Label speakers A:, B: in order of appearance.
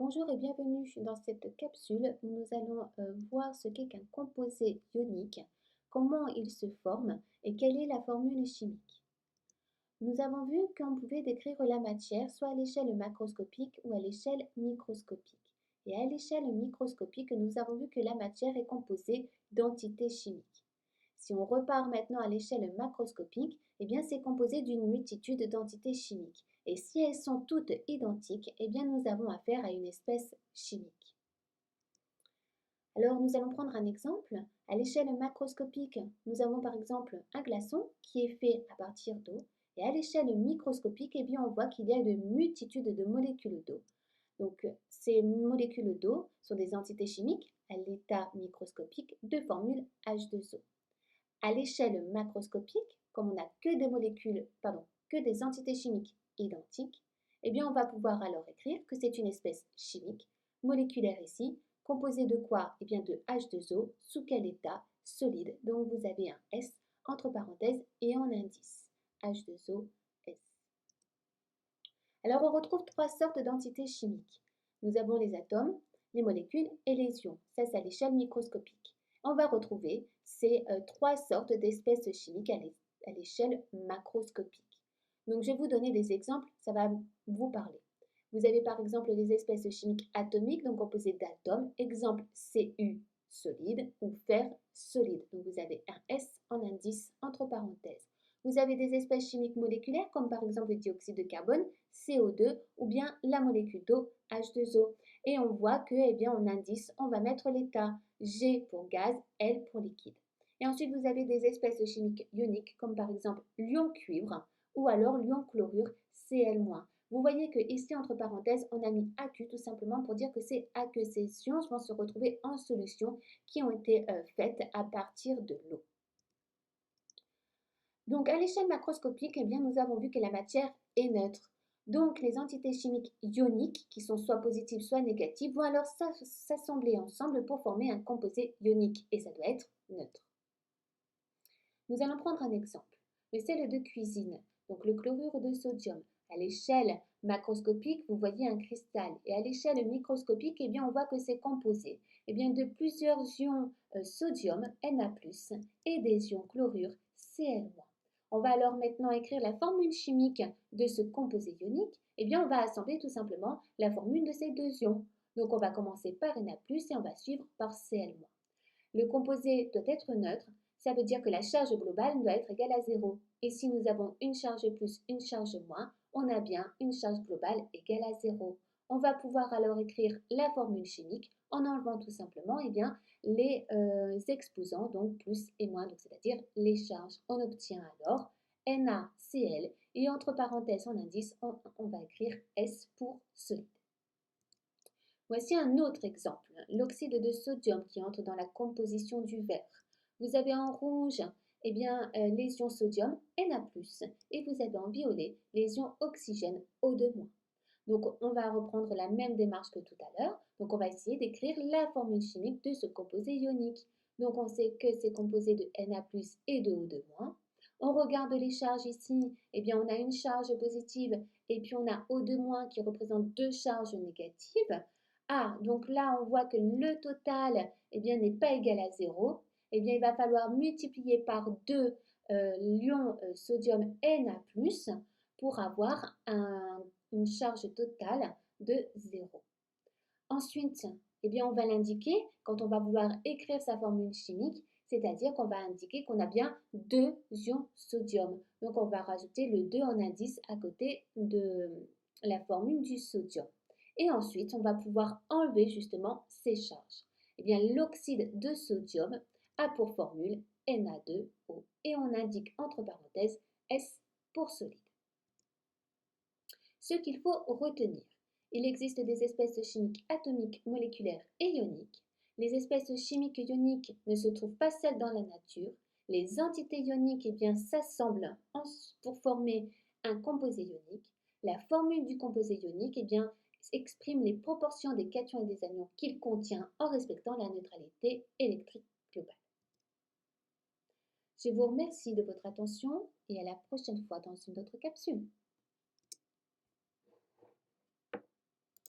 A: Bonjour et bienvenue dans cette capsule où nous allons voir ce qu'est qu'un composé ionique, comment il se forme et quelle est la formule chimique. Nous avons vu qu'on pouvait décrire la matière soit à l'échelle macroscopique ou à l'échelle microscopique. Et à l'échelle microscopique, nous avons vu que la matière est composée d'entités chimiques. Si on repart maintenant à l'échelle macroscopique, eh bien c'est composé d'une multitude d'entités chimiques. Et si elles sont toutes identiques, eh bien nous avons affaire à une espèce chimique. Alors nous allons prendre un exemple. À l'échelle macroscopique, nous avons par exemple un glaçon qui est fait à partir d'eau. Et à l'échelle microscopique, eh bien on voit qu'il y a une multitude de molécules d'eau. Donc ces molécules d'eau sont des entités chimiques à l'état microscopique de formule H2O. À l'échelle macroscopique, comme on n'a que des molécules, que des entités chimiques identiques, eh bien on va pouvoir alors écrire que c'est une espèce chimique, moléculaire ici, composée de quoi? Eh bien de H2O, sous quel état? Solide, donc vous avez un S entre parenthèses et en indice. H2O, S. Alors on retrouve trois sortes d'entités chimiques. Nous avons les atomes, les molécules et les ions. Ça c'est à l'échelle microscopique. On va retrouver ces trois sortes d'espèces chimiques à l'échelle macroscopique. Donc je vais vous donner des exemples, ça va vous parler. Vous avez par exemple les espèces chimiques atomiques, donc composées d'atomes, exemple Cu solide ou fer solide. Donc vous avez un S en indice entre parenthèses. Vous avez des espèces chimiques moléculaires comme par exemple le dioxyde de carbone, CO2 ou bien la molécule d'eau, H2O. Et on voit que, eh bien, en indice, on va mettre l'état G pour gaz, L pour liquide. Et ensuite, vous avez des espèces chimiques ioniques comme par exemple l'ion cuivre ou alors l'ion chlorure, Cl-. Vous voyez que ici, entre parenthèses, on a mis AQ tout simplement pour dire que c'est que ces ions vont se retrouver en solution qui ont été faites à partir de l'eau. Donc à l'échelle macroscopique, eh bien, nous avons vu que la matière est neutre. Donc les entités chimiques ioniques, qui sont soit positives soit négatives, vont alors s'assembler ensemble pour former un composé ionique et ça doit être neutre. Nous allons prendre un exemple. Le sel de cuisine, donc le chlorure de sodium. À l'échelle macroscopique, vous voyez un cristal et à l'échelle microscopique, eh bien, on voit que c'est composé de plusieurs ions sodium, Na+, et des ions chlorure, Cl-. On va alors maintenant écrire la formule chimique de ce composé ionique. Eh bien, on va assembler tout simplement la formule de ces deux ions. Donc, on va commencer par Na+, et on va suivre par Cl-. Le composé doit être neutre, ça veut dire que la charge globale doit être égale à 0. Et si nous avons une charge plus, une charge moins, on a bien une charge globale égale à 0. On va pouvoir alors écrire la formule chimique en enlevant tout simplement les exposants, donc plus et moins, c'est-à-dire les charges. On obtient alors NaCl et entre parenthèses en indice, on va écrire S pour solide. Voici un autre exemple, l'oxyde de sodium qui entre dans la composition du verre. Vous avez en rouge les ions sodium, Na+, et vous avez en violet les ions oxygène, O2-. Donc on va reprendre la même démarche que tout à l'heure. Donc on va essayer d'écrire la formule chimique de ce composé ionique. Donc on sait que c'est composé de Na+, et de O2-. On regarde les charges ici, on a une charge positive et puis on a O2- qui représente deux charges négatives. Ah, donc là, on voit que le total n'est pas égal à 0. Il va falloir multiplier par 2 l'ion sodium Na+, pour avoir une charge totale de 0. Ensuite, on va l'indiquer quand on va vouloir écrire sa formule chimique, c'est-à-dire qu'on va indiquer qu'on a bien 2 ions sodium. Donc, on va rajouter le 2 en indice à côté de la formule du sodium. Et ensuite, on va pouvoir enlever justement ces charges. L'oxyde de sodium a pour formule Na2O et on indique entre parenthèses S pour solide. Ce qu'il faut retenir, il existe des espèces chimiques atomiques, moléculaires et ioniques. Les espèces chimiques ioniques ne se trouvent pas seules dans la nature. Les entités ioniques s'assemblent pour former un composé ionique. La formule du composé ionique exprime les proportions des cations et des anions qu'il contient en respectant la neutralité électrique globale. Je vous remercie de votre attention et à la prochaine fois dans une autre capsule.